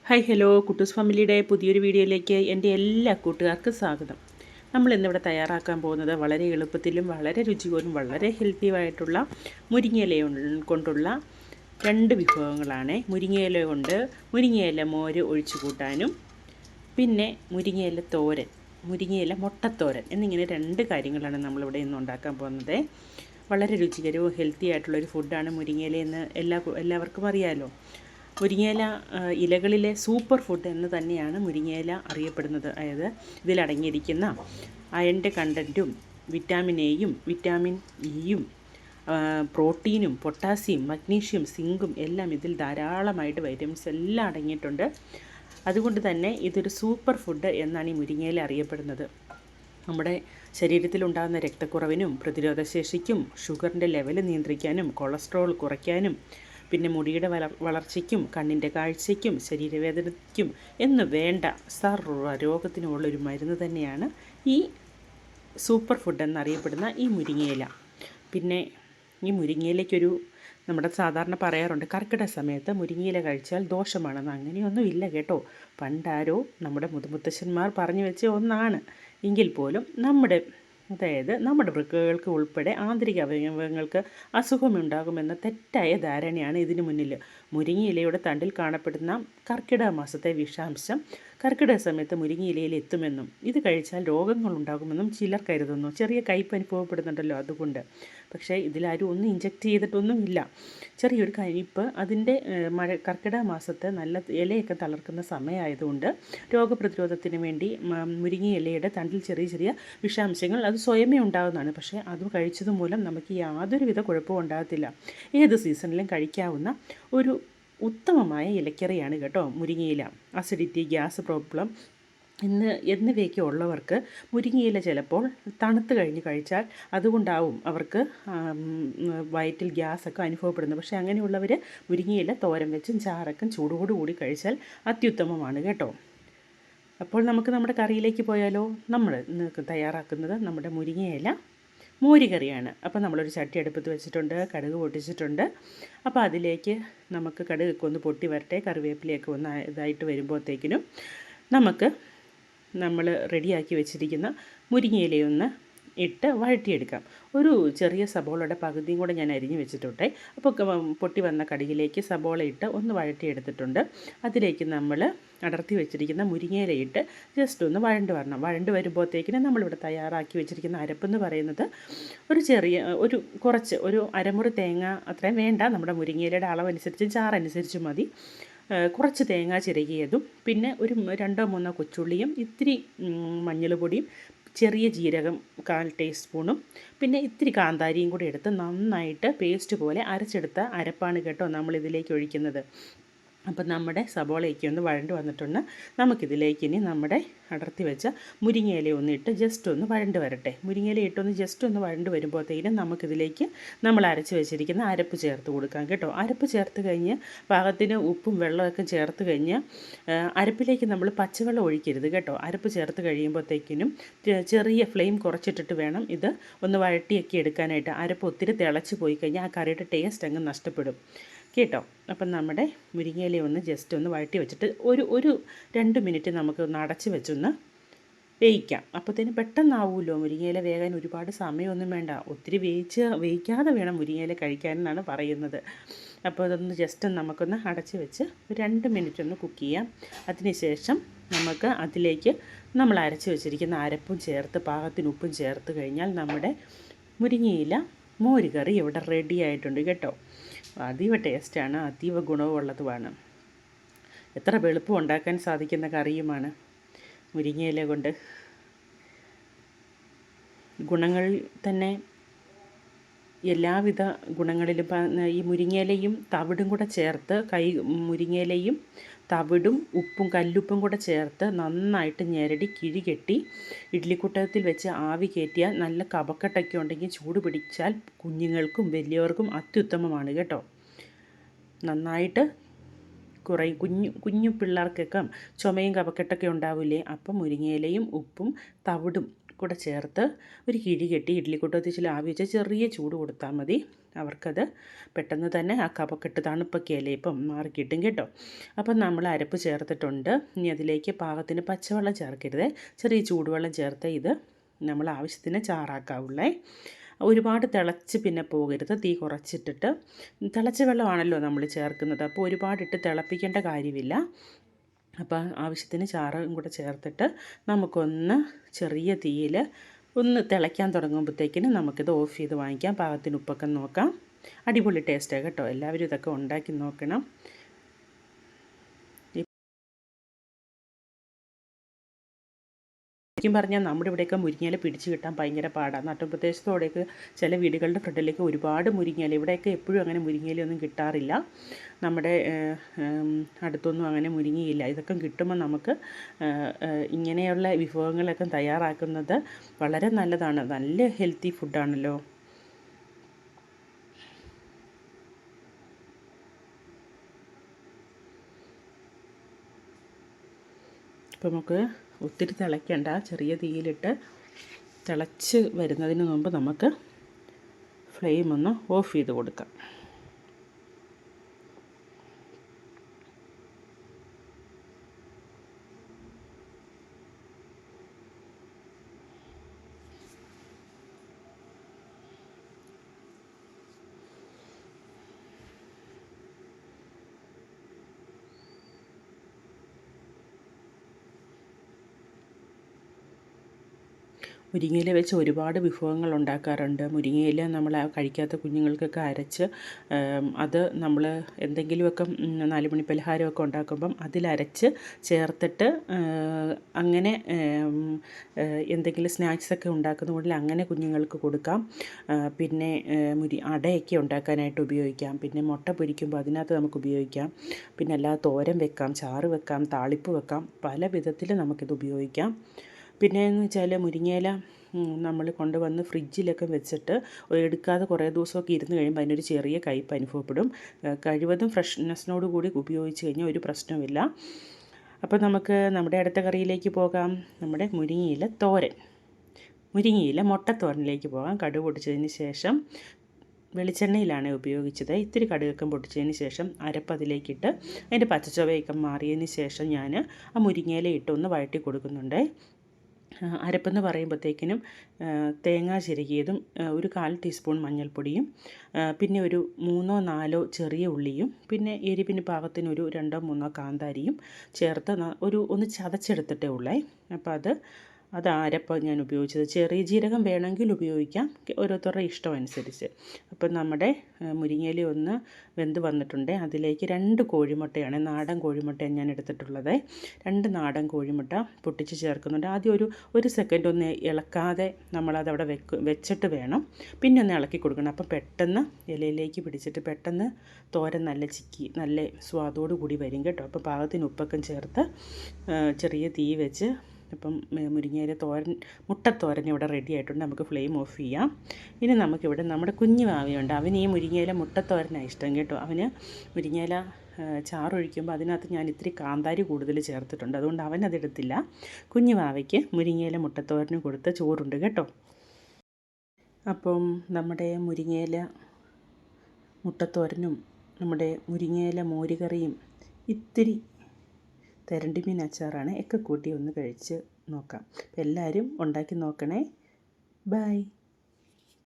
Hi hello കുട്ടൂസ് ഫാമിലിയുടെ പുതിയൊരു വീഡിയോയിലേക്ക് എൻ്റെ എല്ലാ കൂട്ടുകാർക്കും സ്വാഗതം. നമ്മൾ ഇന്നിവിടെ തയ്യാറാക്കാൻ പോകുന്നത് വളരെ എളുപ്പത്തിലും വളരെ രുചികരവും വളരെ ഹെൽത്തിയുമായിട്ടുള്ള മുരിങ്ങയില കൊണ്ടുള്ള രണ്ട് വിഭവങ്ങളാണ്. മുരിങ്ങയില കൊണ്ട് മുരിങ്ങയില മോര് ഒഴിച്ചു കൂട്ടാനും പിന്നെ മുരിങ്ങയില തോരൻ, മുരിങ്ങയില മുട്ടത്തോരൻ എന്നിങ്ങനെ രണ്ട് കാര്യങ്ങളാണ് നമ്മളിവിടെ ഇന്ന് ഉണ്ടാക്കാൻ പോകുന്നത്. വളരെ രുചികരവും ഹെൽത്തി ആയിട്ടുള്ളൊരു ഫുഡാണ് മുരിങ്ങയില എന്ന് എല്ലാവർക്കും അറിയാമല്ലോ. മുരിങ്ങയില ഇലകളിലെ സൂപ്പർ ഫുഡ് എന്ന് തന്നെയാണ് മുരിങ്ങയില അറിയപ്പെടുന്നത്. അതായത് ഇതിലടങ്ങിയിരിക്കുന്ന അയണിൻ്റെ കണ്ടൻറ്റും വിറ്റാമിൻ എയും വിറ്റാമിൻ ഇയും പ്രോട്ടീനും പൊട്ടാസ്യം മഗ്നീഷ്യം സിങ്കും എല്ലാം ഇതിൽ ധാരാളമായിട്ട് വൈറ്റമിൻസ് എല്ലാം അടങ്ങിയിട്ടുണ്ട്. അതുകൊണ്ട് തന്നെ ഇതൊരു സൂപ്പർ ഫുഡ് എന്നാണ് ഈ മുരിങ്ങയില അറിയപ്പെടുന്നത്. നമ്മുടെ ശരീരത്തിലുണ്ടാകുന്ന രക്തക്കുറവിനും പ്രതിരോധശേഷിക്കും ഷുഗറിൻ്റെ ലെവൽ നിയന്ത്രിക്കാനും കൊളസ്ട്രോൾ കുറയ്ക്കാനും പിന്നെ മുടിയുടെ വളർച്ചയ്ക്കും കണ്ണിൻ്റെ കാഴ്ചയ്ക്കും ശരീരവേദനയ്ക്കും എന്ന് വേണ്ട സർവ്വ രോഗത്തിനുമുള്ളൊരു മരുന്ന് തന്നെയാണ് ഈ സൂപ്പർ ഫുഡ് എന്നറിയപ്പെടുന്ന ഈ മുരിങ്ങയില. പിന്നെ ഈ മുരിങ്ങയിലയ്ക്കൊരു നമ്മുടെ സാധാരണ പറയാറുണ്ട് കർക്കിടക സമയത്ത് മുരിങ്ങയില കഴിച്ചാൽ ദോഷമാണെന്ന്. അങ്ങനെയൊന്നും ഇല്ല കേട്ടോ. പണ്ടാരോ നമ്മുടെ മുതുമുത്തശ്ശന്മാർ പറഞ്ഞു വെച്ച ഒന്നാണ്. എങ്കിൽ പോലും നമ്മുടെ വൃക്കകൾക്ക് ഉൾപ്പെടെ ആന്തരിക അവയവങ്ങൾക്ക് അസുഖമുണ്ടാകുമെന്ന തെറ്റായ ധാരണയാണ് ഇതിനു മുന്നിൽ. മുരിങ്ങയിലയുടെ തണ്ടിൽ കാണപ്പെടുന്ന കർക്കിടക മാസത്തെ വിഷാംശം കർക്കിടക സമയത്ത് മുരിങ്ങയിലയിൽ എത്തുമെന്നും ഇത് കഴിച്ചാൽ രോഗങ്ങളുണ്ടാകുമെന്നും ചിലർ കരുതുന്നു. ചെറിയ കയ്പ്പ് അനുഭവപ്പെടുന്നുണ്ടല്ലോ അതുകൊണ്ട്. പക്ഷേ ഇതിലാരും ഒന്നും ഇഞ്ചക്ട് ചെയ്തിട്ടൊന്നുമില്ല. ചെറിയൊരു കയ്പ്പ് അതിൻ്റെ കർക്കിടക മാസത്തെ നല്ല ഇലയൊക്കെ തളർക്കുന്ന സമയമായതുകൊണ്ട് രോഗപ്രതിരോധത്തിന് വേണ്ടി മുരിങ്ങയിലയുടെ തണ്ടിൽ ചെറിയ ചെറിയ വിഷാംശങ്ങൾ അത് സ്വയമേ ഉണ്ടാകുന്നതാണ്. പക്ഷേ അത് കഴിച്ചത് മൂലം നമുക്ക് യാതൊരുവിധ കുഴപ്പവും ഉണ്ടാകത്തില്ല. ഏത് സീസണിലും കഴിക്കാവുന്ന ഒരു ഉത്തമമായ ഇലക്കറിയാണ് കേട്ടോ മുരിങ്ങയില. അസിഡിറ്റി, ഗ്യാസ് പ്രോബ്ലം എന്നിവയൊക്കെ ഉള്ളവർക്ക് മുരിങ്ങയില ചിലപ്പോൾ തണുത്ത് കഴിഞ്ഞ് കഴിച്ചാൽ അതുകൊണ്ടാവും അവർക്ക് വയറ്റിൽ ഗ്യാസൊക്കെ അനുഭവപ്പെടുന്നത്. പക്ഷേ അങ്ങനെയുള്ളവർ മുരിങ്ങയില തോരൻ വെച്ചും ചാറക്കും ചൂടോടുകൂടി കഴിച്ചാൽ അത്യുത്തമമാണ് കേട്ടോ. അപ്പോൾ നമുക്ക് നമ്മുടെ കറിയിലേക്ക് പോയാലോ. നമ്മൾ തയ്യാറാക്കുന്നത് നമ്മുടെ മുരിങ്ങയില മോര് കറിയാണ്. അപ്പോൾ നമ്മളൊരു ചട്ടി അടുപ്പത്ത് വെച്ചിട്ടുണ്ട്, കടുക് പൊട്ടിച്ചിട്ടുണ്ട്. അപ്പോൾ അതിലേക്ക് നമുക്ക് കടുകൊക്കെ ഒന്ന് പൊട്ടി വരട്ടെ. കറിവേപ്പിലയൊക്കെ ഒന്ന് ഇതായിട്ട് വരുമ്പോഴത്തേക്കിനും നമുക്ക് നമ്മൾ റെഡിയാക്കി വെച്ചിരിക്കുന്ന മുരിങ്ങയിലയൊന്ന് ഇട്ട് വഴറ്റിയെടുക്കാം. ഒരു ചെറിയ സബോളയുടെ പകുതിയും കൂടെ ഞാൻ അരിഞ്ഞ് വെച്ചിട്ടുണ്ട്. അപ്പോൾ പൊട്ടി വന്ന കടുകിലേക്ക് സബോള ഇട്ട് ഒന്ന് വഴറ്റിയെടുത്തിട്ടുണ്ട്. അതിലേക്ക് നമ്മൾ അടർത്തി വെച്ചിരിക്കുന്ന മുരിങ്ങയില ഇട്ട് ജസ്റ്റ് ഒന്ന് വഴണ്ട് വരുമ്പോഴത്തേക്കിനും നമ്മളിവിടെ തയ്യാറാക്കി വെച്ചിരിക്കുന്ന അരപ്പെന്ന് പറയുന്നത് ഒരു അരമുറി തേങ്ങ അത്രയും വേണ്ട. നമ്മുടെ മുരിങ്ങയിലയുടെ അളവനുസരിച്ച് ചാറനുസരിച്ച് മതി. കുറച്ച് തേങ്ങ ചിരകിയതും പിന്നെ ഒരു 2-3 കൊച്ചുള്ളിയും ഇത്തിരി മഞ്ഞൾ പൊടിയും ചെറിയ ജീരകം 1/4 ടീസ്പൂണും പിന്നെ ഇത്തിരി കാന്താരിയും കൂടി എടുത്ത് നന്നായിട്ട് പേസ്റ്റ് പോലെ അരച്ചെടുത്ത അരപ്പാണ് കേട്ടോ നമ്മളിതിലേക്ക് ഒഴിക്കുന്നത്. അപ്പം നമ്മുടെ സബോളയൊക്കെ ഒന്ന് വഴണ്ട് വന്നിട്ടുണ്ട്. നമുക്കിതിലേക്ക് ഇനി നമ്മുടെ അടർത്തി വെച്ച മുരിങ്ങയില ഒന്നിട്ട് ജസ്റ്റ് ഒന്ന് വഴണ്ട് വരട്ടെ. മുരിങ്ങയില ഇട്ടൊന്ന് ജസ്റ്റ് ഒന്ന് വഴണ്ട് വരുമ്പോഴത്തേക്കും നമുക്കിതിലേക്ക് നമ്മൾ അരച്ച് വെച്ചിരിക്കുന്ന അരപ്പ് ചേർത്ത് കൊടുക്കാം കേട്ടോ. അരപ്പ് ചേർത്ത് കഴിഞ്ഞ് പാകത്തിന് ഉപ്പും വെള്ളമൊക്കെ ചേർത്ത് കഴിഞ്ഞ് അരപ്പിലേക്ക് നമ്മൾ പച്ചവെള്ളം ഒഴിക്കരുത് കേട്ടോ. അരപ്പ് ചേർത്ത് കഴിയുമ്പോഴത്തേക്കിനും ചെറിയ ഫ്ലെയിം കുറച്ചിട്ടിട്ട് വേണം ഇത് ഒന്ന് വഴട്ടിയൊക്കെ എടുക്കാനായിട്ട്. അരപ്പ് ഒത്തിരി തിളച്ച് പോയി കഴിഞ്ഞാൽ ആ കറിയുടെ ടേസ്റ്റ് അങ്ങ് നഷ്ടപ്പെടും കേട്ടോ. അപ്പം നമ്മുടെ മുരിങ്ങയില ഒന്ന് ജസ്റ്റ് ഒന്ന് വഴറ്റി വെച്ചിട്ട് ഒരു 2 മിനിറ്റ് നമുക്ക് ഒന്ന് അടച്ച് വെച്ചൊന്ന് വേവിക്കാം. അപ്പോഴത്തേന് പെട്ടെന്നാവുമല്ലോ. മുരിങ്ങയില വേകാൻ ഒരുപാട് സമയമൊന്നും വേണ്ട. ഒത്തിരി വേവിക്കാതെ വേണം മുരിങ്ങയില കഴിക്കാനെന്നാണ് പറയുന്നത്. അപ്പോൾ അതൊന്ന് ജസ്റ്റ് നമുക്കൊന്ന് അടച്ച് വെച്ച് 2 മിനിറ്റ് ഒന്ന് കുക്ക് ചെയ്യാം. അതിനുശേഷം നമുക്ക് അതിലേക്ക് നമ്മൾ അരച്ച് വെച്ചിരിക്കുന്ന അരപ്പും ചേർത്ത് പാകത്തിന് ഉപ്പും ചേർത്ത് കഴിഞ്ഞാൽ നമ്മുടെ മുരിങ്ങയില മോര് കറി ഇവിടെ റെഡി ആയിട്ടുണ്ട് കേട്ടോ. അതീവ ടേസ്റ്റാണ്, അതീവ ഗുണവുമുള്ളതുമാണ്. എത്ര എളുപ്പം ഉണ്ടാക്കാൻ സാധിക്കുന്ന കറിയുമാണ് മുരിങ്ങയില കൊണ്ട്. ഗുണങ്ങൾ തന്നെ എല്ലാവിധ ഗുണങ്ങളിലും ഈ മുരിങ്ങയിലയും തവിടും കൂടെ ചേർത്ത് മുരിങ്ങയിലയും തവിടും ഉപ്പും കല്ലുപ്പും കൂടെ ചേർത്ത് നന്നായിട്ട് ഞെരടി കിഴികെട്ടി ഇഡ്ഡലിക്കുട്ടത്തിൽ വെച്ച് ആവി കയറ്റിയാൽ നല്ല കഫക്കെട്ടൊക്കെ ഉണ്ടെങ്കിൽ ചൂട് പിടിച്ചാൽ കുഞ്ഞുങ്ങൾക്കും വലിയവർക്കും അത്യുത്തമമാണ് കേട്ടോ. നന്നായിട്ട് കുഞ്ഞു പിള്ളേർക്കൊക്കെ ചുമയും കഫക്കെട്ടൊക്കെ ഉണ്ടാവില്ലേ. അപ്പം മുരിങ്ങയിലയും ഉപ്പും തവിടും കൂടെ ചേർത്ത് ഒരു കിഴി കെട്ടി ഇഡ്ഡലിക്കുട്ടത്തിൽ ആവി വെച്ച് ചെറിയ ചൂട് കൊടുത്താൽ മതി. അവർക്കത് പെട്ടെന്ന് തന്നെ ആ കഫക്കെട്ട് തണുപ്പൊക്കെ അല്ലേ ഇപ്പം മാറിക്കിട്ടും കേട്ടോ. അപ്പം നമ്മൾ അരപ്പ് ചേർത്തിട്ടുണ്ട്. ഇനി അതിലേക്ക് പാകത്തിന് പച്ചവെള്ളം ചേർക്കരുത്, ചെറിയ ചൂടുവെള്ളം ചേർത്ത് ഇത് നമ്മൾ ആവശ്യത്തിന് ചാറാക്കാവുള്ളേ. ഒരുപാട് തിളച്ച് പിന്നെ പോകരുത്, തീ കുറച്ചിട്ടിട്ട്. തിളച്ച വെള്ളമാണല്ലോ നമ്മൾ ചേർക്കുന്നത്, അപ്പോൾ ഒരുപാടിട്ട് തിളപ്പിക്കേണ്ട കാര്യമില്ല. അപ്പോൾ ആവശ്യത്തിന് ചാറും കൂടെ ചേർത്തിട്ട് നമുക്കൊന്ന് ചെറിയ തീയിൽ ഒന്ന് തിളയ്ക്കാൻ തുടങ്ങുമ്പോഴത്തേക്കിന് നമുക്കിത് ഓഫ് ചെയ്ത് വാങ്ങിക്കാം. പാകത്തിന് ഉപ്പൊക്കെ നോക്കാം. അടിപൊളി ടേസ്റ്റാണ് കേട്ടോ. എല്ലാവരും ഇതൊക്കെ ഉണ്ടാക്കി നോക്കണം. ശരിക്കും പറഞ്ഞാൽ നമ്മുടെ ഇവിടെയൊക്കെ മുരിങ്ങയില പിടിച്ച് കിട്ടാൻ ഭയങ്കര പാടാണ്. നാട്ടുപ്രദേശത്തോടെയൊക്കെ ചില വീടുകളുടെ ഫ്രണ്ടിലേക്ക് ഒരുപാട് മുരിങ്ങയില, ഇവിടെയൊക്കെ എപ്പോഴും അങ്ങനെ മുരിങ്ങയിലൊന്നും കിട്ടാറില്ല. നമ്മുടെ അടുത്തൊന്നും അങ്ങനെ മുരിങ്ങയില്ല. ഇതൊക്കെ കിട്ടുമ്പോൾ നമുക്ക് ഇങ്ങനെയുള്ള വിഭവങ്ങളൊക്കെ തയ്യാറാക്കുന്നത് വളരെ നല്ലതാണ്. നല്ല ഹെൽത്തി ഫുഡാണല്ലോ. അപ്പോൾ നമുക്ക് ഒത്തിരി തിളയ്ക്കണ്ട, ചെറിയ തീയിലിട്ട് തിളച്ച് വരുന്നതിന് മുമ്പ് നമുക്ക് ഫ്ലെയിം ഒന്ന് ഓഫ് ചെയ്ത് കൊടുക്കാം. മുരിങ്ങയില വെച്ച് ഒരുപാട് വിഭവങ്ങൾ ഉണ്ടാക്കാറുണ്ട്. മുരിങ്ങയില നമ്മൾ കഴിക്കാത്ത കുഞ്ഞുങ്ങൾക്കൊക്കെ അരച്ച് അത് നമ്മൾ എന്തെങ്കിലുമൊക്കെ 4 മണി പലഹാരമൊക്കെ ഉണ്ടാക്കുമ്പം അതിലരച്ച് ചേർത്തിട്ട് അങ്ങനെ എന്തെങ്കിലും സ്നാക്സൊക്കെ ഉണ്ടാക്കുന്നതുകൊണ്ടിൽ അങ്ങനെ കുഞ്ഞുങ്ങൾക്ക് കൊടുക്കാം. പിന്നെ അടയൊക്കെ ഉണ്ടാക്കാനായിട്ട് ഉപയോഗിക്കാം. പിന്നെ മുട്ട പൊരിക്കുമ്പോൾ അതിനകത്ത് നമുക്ക് ഉപയോഗിക്കാം. പിന്നെ അല്ലാതെ തോരൻ വെക്കാം, ചാറ് വെക്കാം, താളിപ്പ് വെക്കാം. പല വിധത്തിൽ നമുക്കിത് ഉപയോഗിക്കാം. പിന്നെയെന്ന് വെച്ചാൽ മുരിങ്ങയില നമ്മൾ കൊണ്ടുവന്ന് ഫ്രിഡ്ജിലൊക്കെ വെച്ചിട്ട് എടുക്കാതെ കുറേ ദിവസമൊക്കെ ഇരുന്ന് കഴിയുമ്പോൾ അതിനൊരു ചെറിയ കയ്പ്പ് അനുഭവപ്പെടും. കഴിവതും ഫ്രഷ്നെസ്സിനോട് കൂടി ഉപയോഗിച്ച് കഴിഞ്ഞാൽ ഒരു പ്രശ്നവുമില്ല. അപ്പോൾ നമുക്ക് നമ്മുടെ അടുത്ത കറിയിലേക്ക് പോകാം. നമ്മുടെ മുരിങ്ങയില തോരൻ, മുരിങ്ങയില മുട്ടത്തോരനിലേക്ക് പോകാം. കടുക് പൊട്ടിച്ചതിന് ശേഷം വെളിച്ചെണ്ണയിലാണ് ഉപയോഗിച്ചത്. ഇത്തിരി കടുകൊക്കെ പൊട്ടിച്ചതിന് ശേഷം അരപ്പ് അതിലേക്കിട്ട് അതിൻ്റെ പച്ചച്ചുവയൊക്കെ മാറിയതിന് ശേഷം ഞാൻ ആ മുരിങ്ങയില ഇട്ടൊന്ന് വഴറ്റി കൊടുക്കുന്നുണ്ട്. അരപ്പെന്ന് പറയുമ്പോഴത്തേക്കിനും തേങ്ങ ചിരകിയതും ഒരു 1/4 ടീസ്പൂൺ മഞ്ഞൾപ്പൊടിയും പിന്നെ ഒരു 3-4 ചെറിയ ഉള്ളിയും പിന്നെ എരിവിന് പാകത്തിന് ഒരു 2-3 കാന്താരിയും ചേർത്ത് ഒന്ന് ചതച്ചെടുത്തിട്ടേ ഉള്ളേ. അപ്പോൾ അത് അരപ്പ് ഞാൻ ഉപയോഗിച്ചത്. ചെറിയ ജീരകം വേണമെങ്കിൽ ഉപയോഗിക്കാം, ഓരോരുത്തരുടെ ഇഷ്ടം അനുസരിച്ച്. അപ്പം നമ്മുടെ മുരിങ്ങയില ഒന്ന് വെന്ത് വന്നിട്ടുണ്ട്. അതിലേക്ക് 2 കോഴിമുട്ടയാണ്, നാടൻ കോഴിമുട്ടയാണ് ഞാൻ എടുത്തിട്ടുള്ളത്. 2 നാടൻ കോഴിമുട്ട പൊട്ടിച്ച് ചേർക്കുന്നുണ്ട്. ആദ്യം ഒരു സെക്കൻഡ് ഒന്ന് ഇളക്കാതെ നമ്മളതവിടെ വെച്ചിട്ട് വേണം പിന്നെ ഒന്ന് ഇളക്കി കൊടുക്കണം. അപ്പം പെട്ടെന്ന് ഇലയിലേക്ക് പിടിച്ചിട്ട് പെട്ടെന്ന് തോരൻ നല്ല ചിക്കി നല്ല സ്വാദോടു കൂടി വരും കേട്ടോ. അപ്പോൾ പാകത്തിന് ഉപ്പൊക്കെ ചേർത്ത് ചെറിയ തീ വെച്ച് അപ്പം മുരിങ്ങയില മുട്ടത്തോരൻ ഇവിടെ റെഡി ആയിട്ടുണ്ട്. നമുക്ക് ഫ്ലെയിം ഓഫ് ചെയ്യാം. ഇനി നമുക്കിവിടെ നമ്മുടെ കുഞ്ഞു വാവയുണ്ട്. അവന് ഈ മുരിങ്ങയില മുട്ടത്തോരനാണ് ഇഷ്ടം കേട്ടോ. അവന് മുരിങ്ങയില ചാറൊഴിക്കുമ്പോൾ അതിനകത്ത് ഞാൻ ഇത്തിരി കാന്താരി കൂടുതൽ ചേർത്തിട്ടുണ്ട്, അതുകൊണ്ട് അവനതെടുത്തില്ല. കുഞ്ഞു വാവയ്ക്ക് മുരിങ്ങയില മുട്ടത്തോരനും കൊടുത്ത ചോറുണ്ട് കേട്ടോ. അപ്പം നമ്മുടെ മുരിങ്ങയില മുട്ടത്തോരനും നമ്മുടെ മുരിങ്ങയില മോരുകറിയും ഇത്തിരി തെരണ്ടിമീൻ അച്ചാറാണ് ഒക്കെ കൂട്ടി ഒന്ന് കഴിച്ച് നോക്കാം. എല്ലാവരും ഉണ്ടാക്കി നോക്കണേ. ബൈ.